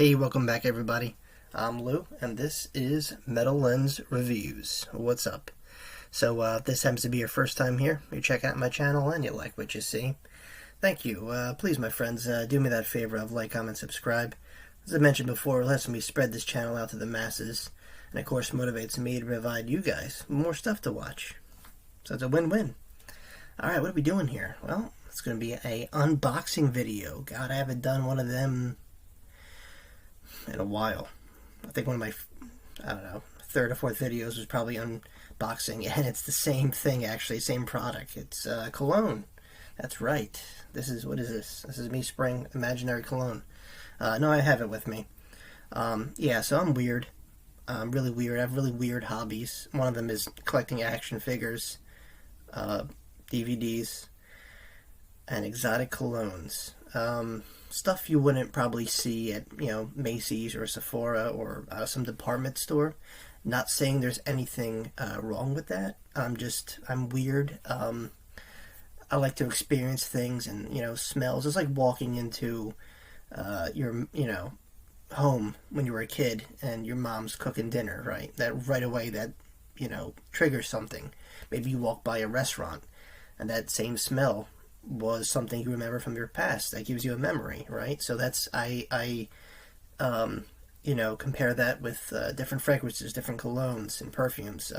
Hey, welcome back everybody. I'm Lou, and this is Metal Lens Reviews. What's up? So, if this happens to be your first time here, you check out my channel and you like what you see, thank you. Please, my friends, do me that favor of like, comment, subscribe. As I mentioned before, it lets me spread this channel out to the masses, and of course motivates me to provide you guys more stuff to watch. So it's a win-win. Alright, what are we doing here? Well, it's going to be a unboxing video. God, I haven't done one of them in a while. I think one of my, third or fourth videos was probably unboxing, and it's the same thing actually, same product. It's cologne. That's right. What is this? This is me spraying imaginary cologne. No, I have it with me. Yeah, so I'm weird. I'm really weird. I have really weird hobbies. One of them is collecting action figures, DVDs, and exotic colognes. Stuff you wouldn't probably see at, Macy's or Sephora or some department store. Not saying there's anything wrong with that. I'm weird. I like to experience things and, smells. It's like walking into your, home when you were a kid and your mom's cooking dinner, right? That right away that, triggers something. Maybe you walk by a restaurant and that same smell was something you remember from your past. That gives you a memory, right? So that's, I compare that with different fragrances, different colognes and perfumes.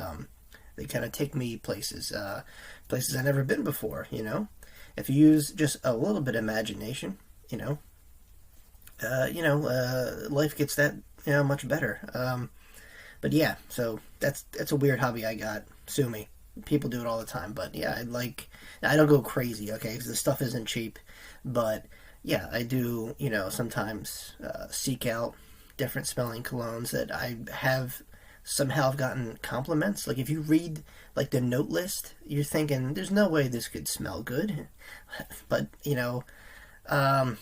They kind of take me places I've never been before, If you use just a little bit of imagination, life gets that, much better. But yeah, so that's a weird hobby I got. Sue me. People do it all the time, but yeah, I don't go crazy, okay, because the stuff isn't cheap, but yeah, I do, sometimes seek out different smelling colognes that I have somehow gotten compliments. Like, if you read, the note list, you're thinking, there's no way this could smell good, but, I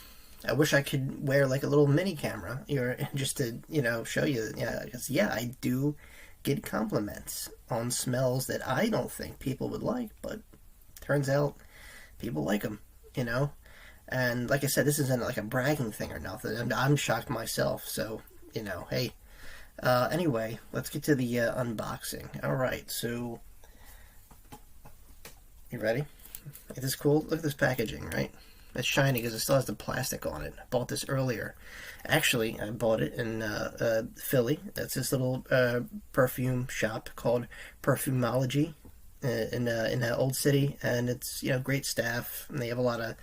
wish I could wear, a little mini camera, just to, show you, because, yeah, I do get compliments on smells that I don't think people would like, but turns out people like them, and like I said, this isn't a bragging thing or nothing. I'm shocked myself, so, hey. Anyway, let's get to the unboxing. Alright, so you ready? Is this cool? Look at this packaging, right? It's shiny because it still has the plastic on it. I bought this earlier. Actually, I bought it in Philly. That's this little perfume shop called Perfumology in that old city, and it's great staff, and they have a lot of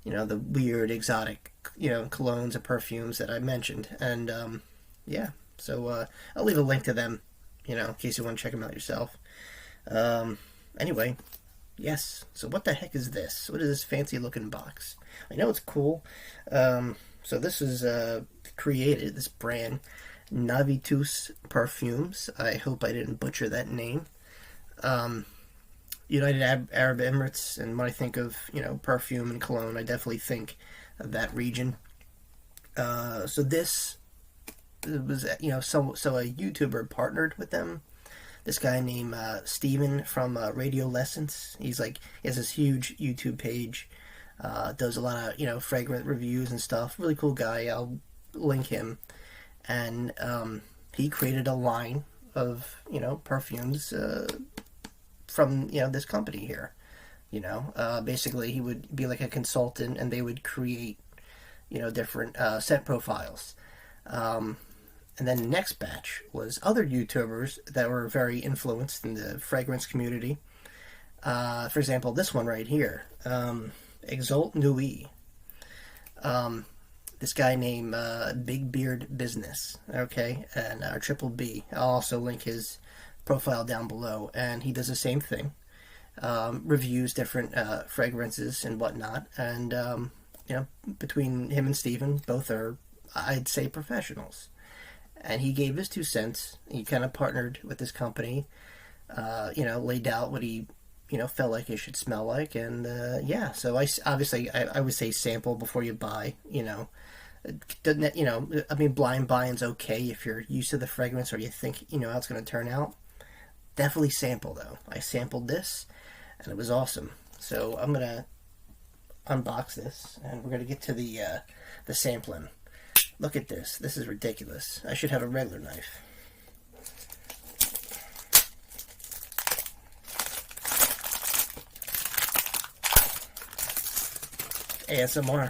the weird exotic colognes and perfumes that I mentioned, and yeah. So I'll leave a link to them, in case you want to check them out yourself. Anyway. Yes, so what the heck is this? What is this fancy looking box? I know it's cool. So this is created, this brand, Navitus Parfums. I hope I didn't butcher that name. United Arab Emirates, and when I think of, perfume and cologne, I definitely think of that region. So this was, so a YouTuber partnered with them. This guy named Steven from Radio Lessons. He has this huge YouTube page. Does a lot of, fragrant reviews and stuff. Really cool guy. I'll link him. And he created a line of, perfumes from, this company here. Basically he would be like a consultant, and they would create, different scent profiles. And then the next batch was other YouTubers that were very influenced in the fragrance community. For example, this one right here, Exalt Nuit. This guy named Big Beard Business, okay, and Triple B. I'll also link his profile down below, and he does the same thing. Reviews different fragrances and whatnot, and between him and Steven, both are, I'd say, professionals. And he gave his 2 cents. He kind of partnered with this company, laid out what he, felt like it should smell like. And, yeah, so I would say sample before you buy, blind buying's okay if you're used to the fragrance or you think, how it's going to turn out. Definitely sample, though. I sampled this, and it was awesome. So I'm going to unbox this, and we're going to get to the sampling. Look at this. This is ridiculous. I should have a regular knife. ASMR.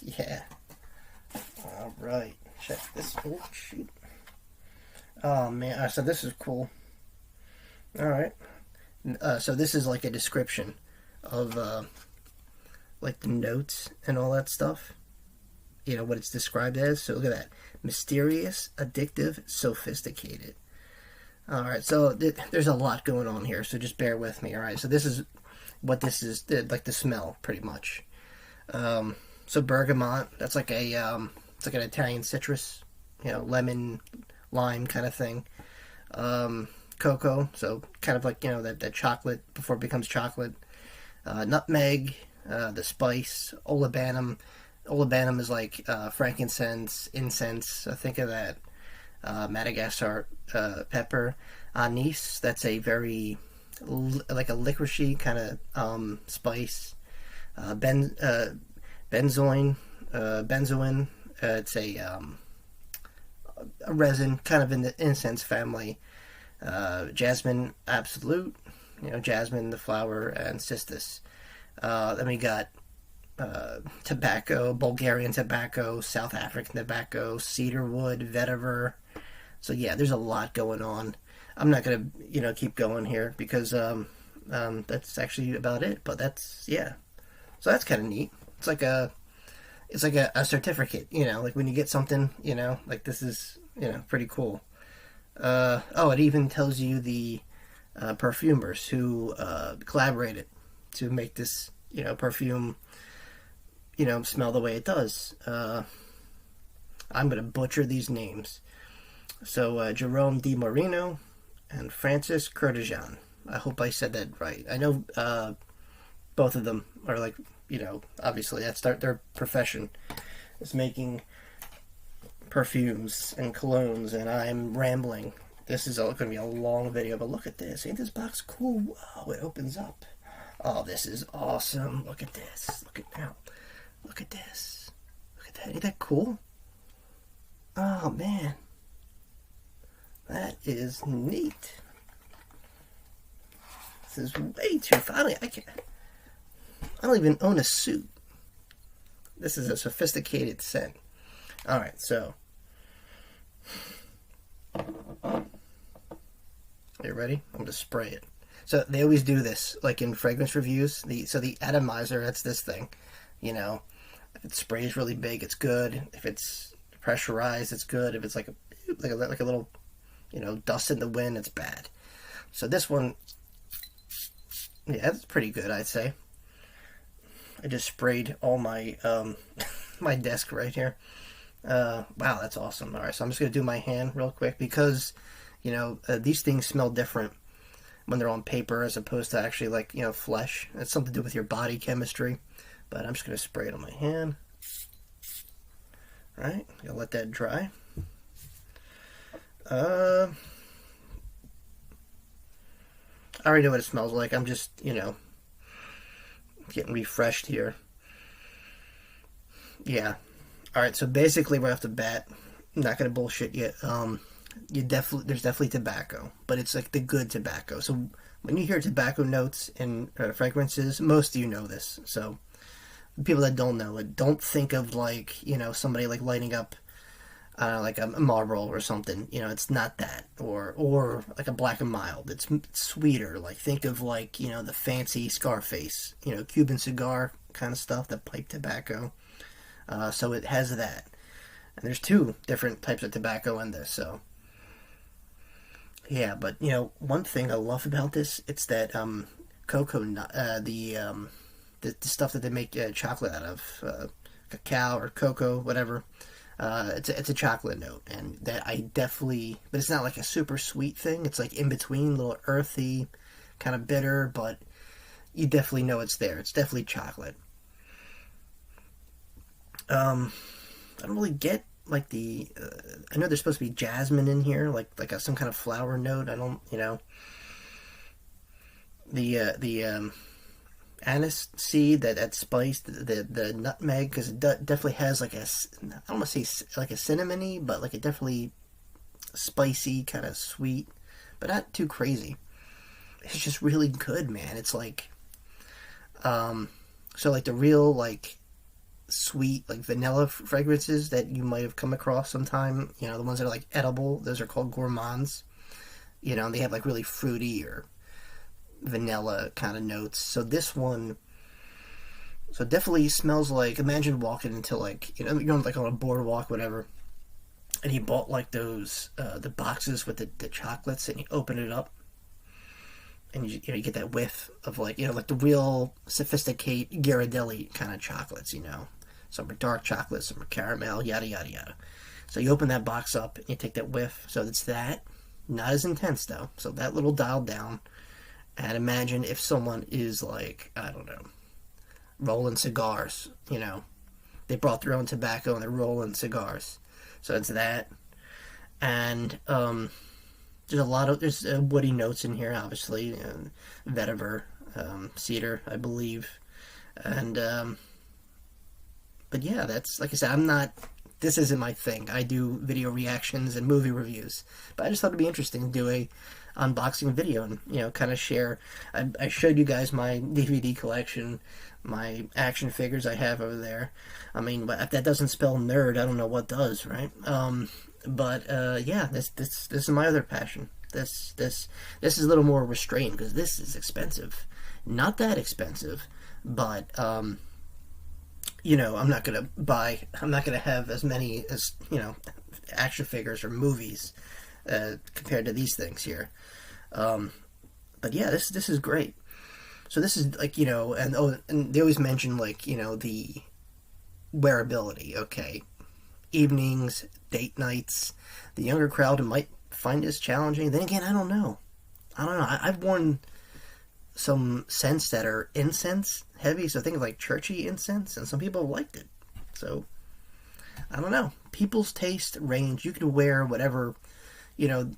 Yeah. Alright. Check this. Oh, shoot. Oh, man. So this is cool. Alright. So this is like a description of, like the notes and all that stuff. You know, what it's described as. So look at that. Mysterious, addictive, sophisticated. Alright, so there's a lot going on here, so just bear with me. Alright, so this is what this is, like the smell, pretty much. So bergamot, that's like a, it's like an Italian citrus, you know, lemon, lime kind of thing. Cocoa, so kind of like, you know, that chocolate before it becomes chocolate. Nutmeg, the spice, olibanum. Olibanum is like frankincense, incense, think of that. Madagascar pepper. Anise, that's a very like a licoricey kind of spice. Benzoin, it's a resin kind of in the incense family. Jasmine absolute, you know, jasmine the flower, and cistus. Then we got tobacco, Bulgarian tobacco, South African tobacco, cedarwood, vetiver. So yeah, there's a lot going on. I'm not gonna, you know, keep going here because that's actually about it. But that's, yeah. So that's kind of neat. It's like a certificate, you know, like when you get something, you know, like this is, you know, pretty cool. Oh, it even tells you the perfumers who collaborated to make this, you know, perfume, you know, smell the way it does. I'm gonna butcher these names. So, Jerome Di Marino and Francis Curtijan. I hope I said that right. I know both of them are like, you know, obviously that's their profession is making perfumes and colognes, and I'm rambling. This is going to be a long video, but look at this. Ain't this box cool? Wow, it opens up. Oh, this is awesome. Look at this. Look at now. Look at this. Look at that. Ain't that cool? Oh, man. That is neat. This is way too funny. I don't even own a suit. This is a sophisticated scent. Alright, so. Are you ready? I'm going to spray it. So they always do this, like in fragrance reviews. So the atomizer, that's this thing. You know, if it sprays really big, it's good. If it's pressurized, it's good. If it's like a little, you know, dust in the wind, it's bad. So this one, yeah, it's pretty good, I'd say. I just sprayed all my my desk right here. Wow, that's awesome. All right, so I'm just gonna do my hand real quick because, you know, these things smell different when they're on paper as opposed to actually, like, you know, flesh. It's something to do with your body chemistry. But I'm just gonna spray it on my hand. All right, gonna let that dry. I already know what it smells like. I'm just, you know, getting refreshed here. Yeah. Alright, so basically right off the bat, I'm not gonna bullshit you. There's definitely tobacco, but it's like the good tobacco. So when you hear tobacco notes in fragrances, most of you know this. So people that don't know it, don't think of, like, you know, somebody like lighting up like a Marlboro or something. You know, it's not that. Or like a Black and Mild. It's sweeter. Like, think of, like, you know, the fancy Scarface, you know, Cuban cigar kind of stuff, the pipe tobacco. So it has that. And there's two different types of tobacco in this, so. Yeah, but, you know, one thing I love about this, it's that cocoa nut, the stuff that they make chocolate out of, cacao or cocoa, whatever. It's a chocolate note, and that I definitely, but it's not like a super sweet thing. It's like in between, a little earthy, kind of bitter, but you definitely know it's there. It's definitely chocolate. I don't really get, like, the, I know there's supposed to be jasmine in here, like some kind of flower note. I don't, you know, the anise seed, that spice, the nutmeg, because it definitely has like a, I don't want to say like a cinnamony, but like a definitely spicy, kind of sweet, but not too crazy. It's just really good, man. It's like, so like the real like sweet like vanilla fragrances that you might have come across sometime, you know, the ones that are like edible, those are called gourmands. You know, they have like really fruity or vanilla kind of notes. So this one, so it definitely smells like, imagine walking into like, you know, you're like on a boardwalk, whatever, and you bought like those the boxes with the chocolates, and you open it up, and you know, you get that whiff of like, you know, like the real sophisticated Ghirardelli kind of chocolates, you know. Some are dark chocolate, some are caramel, yada yada yada. So you open that box up and you take that whiff. So it's that, not as intense though. So that little dialed down. And imagine if someone is like, I don't know, rolling cigars, you know. They brought their own tobacco and they're rolling cigars. So it's that. And there's a lot of, there's woody notes in here, obviously. Vetiver, cedar, I believe. And, but yeah, that's, like I said, I'm not, this isn't my thing. I do video reactions and movie reviews. But I just thought it'd be interesting to do a unboxing video and, you know, kind of share. I showed you guys my DVD collection, my action figures I have over there. I mean, if that doesn't spell nerd, I don't know what does, right? But yeah, this is my other passion. This is a little more restrained because this is expensive. Not that expensive, but you know, I'm not gonna have as many as, you know, action figures or movies compared to these things here. But yeah, this is great. So this is like, you know, and they always mention like, you know, the wearability. Okay, evenings, date nights. The younger crowd might find this challenging. Then again, I don't know. I've worn some scents that are incense heavy, so think of like churchy incense, and some people liked it. So I don't know. People's taste range. You can wear whatever, you know.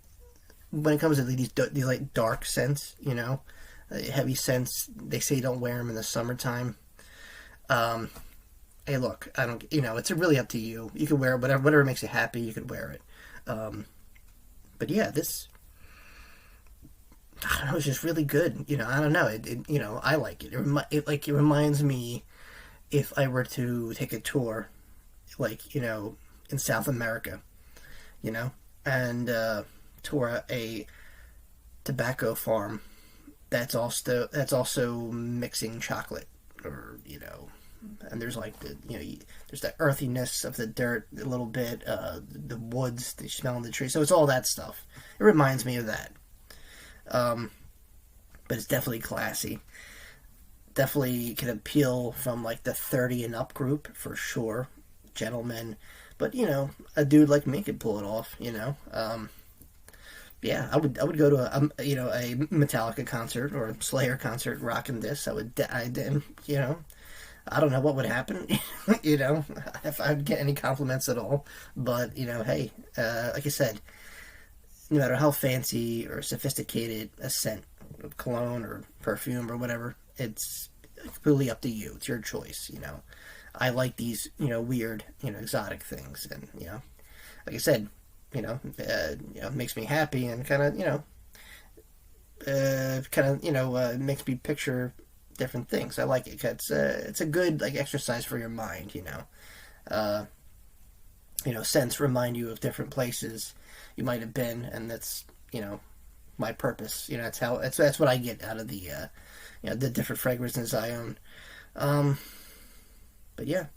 When it comes to these like dark scents, you know, heavy scents, they say don't wear them in the summertime. Hey, look, I don't, you know, it's really up to you. You can wear whatever makes you happy. You could wear it. But yeah, this, I don't know, it's just really good. You know, I don't know. You know, I like it. It reminds me if I were to take a tour, like, you know, in South America, you know, and tour a tobacco farm that's also mixing chocolate, or, you know, and there's like the, you know, there's that earthiness of the dirt a little bit, the woods, the smell of the tree. So it's all that stuff. It reminds me of that. But it's definitely classy. Definitely can appeal from like the 30 and up group for sure, gentlemen. But, you know, a dude like me could pull it off. You know, yeah, I would go to a you know, a Metallica concert or a Slayer concert rocking this. You know, I don't know what would happen, you know, if I'd get any compliments at all. But, you know, hey, like I said, no matter how fancy or sophisticated a scent, cologne or perfume or whatever, it's completely up to you. It's your choice, you know. I like these, you know, weird, you know, exotic things, and, you know, like I said, you know, makes me happy and kind of, you know, makes me picture different things. I like it. It's a good like exercise for your mind, you know. You know, scents remind you of different places you might have been, and that's, you know, my purpose. You know, that's what I get out of the you know, the different fragrances I own. But yeah,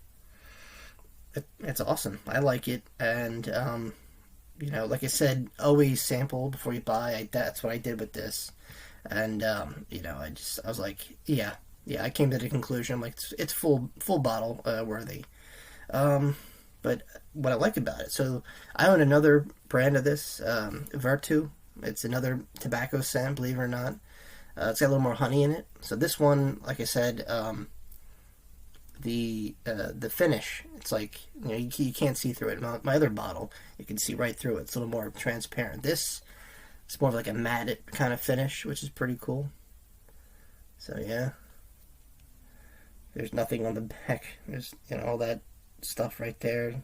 it's awesome. I like it, and you know, like I said, always sample before you buy. That's what I did with this. And you know, I was like, yeah, I came to the conclusion, I'm like, it's full bottle worthy. But what I like about it, so I own another brand of this, Vertu. It's another tobacco scent, believe it or not. It's got a little more honey in it. So this one, like I said, the finish, it's like, you know, you can't see through it. My other bottle, you can see right through it. It's a little more transparent. This, it's more of like a matted kind of finish, which is pretty cool. So yeah, There's nothing on the back. There's, you know, all that stuff right there.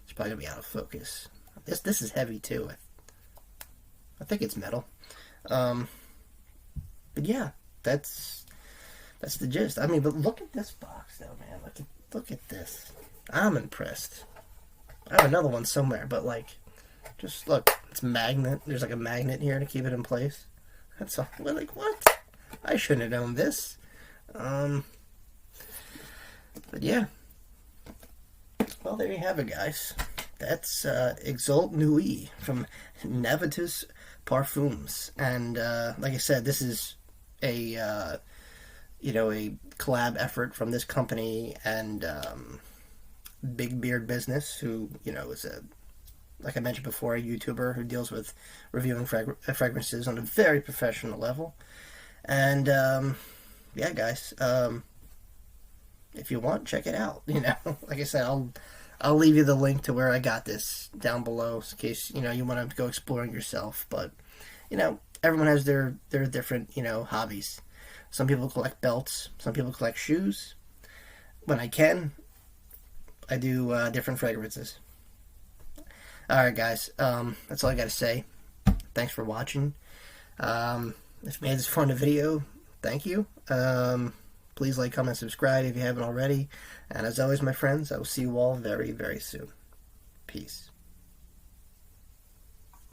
It's probably gonna be out of focus. This is heavy too. I think it's metal. But yeah, that's the gist. I mean, but look at this box though, man. Look at this. I'm impressed. I have another one somewhere, but like, just look. It's magnet. There's like a magnet here to keep it in place. That's all. We're like, what? I shouldn't have known this. But yeah. Well, there you have it, guys. That's Exalt Nuit from Navitus Parfums. And like I said, this is a you know, a collab effort from this company and Big Beard Business, who, you know, is a, like I mentioned before, a YouTuber who deals with reviewing fragrances on a very professional level. And yeah, guys, if you want, check it out. You know, like I said, I'll leave you the link to where I got this down below in case, you know, you want to go exploring yourself. But, you know, everyone has their different, you know, hobbies. Some people collect belts. Some people collect shoes. When I can, I do different fragrances. Alright, guys. That's all I got to say. Thanks for watching. If you made this fun a video, thank you. Please like, comment, subscribe if you haven't already. And as always, my friends, I will see you all very, very soon. Peace.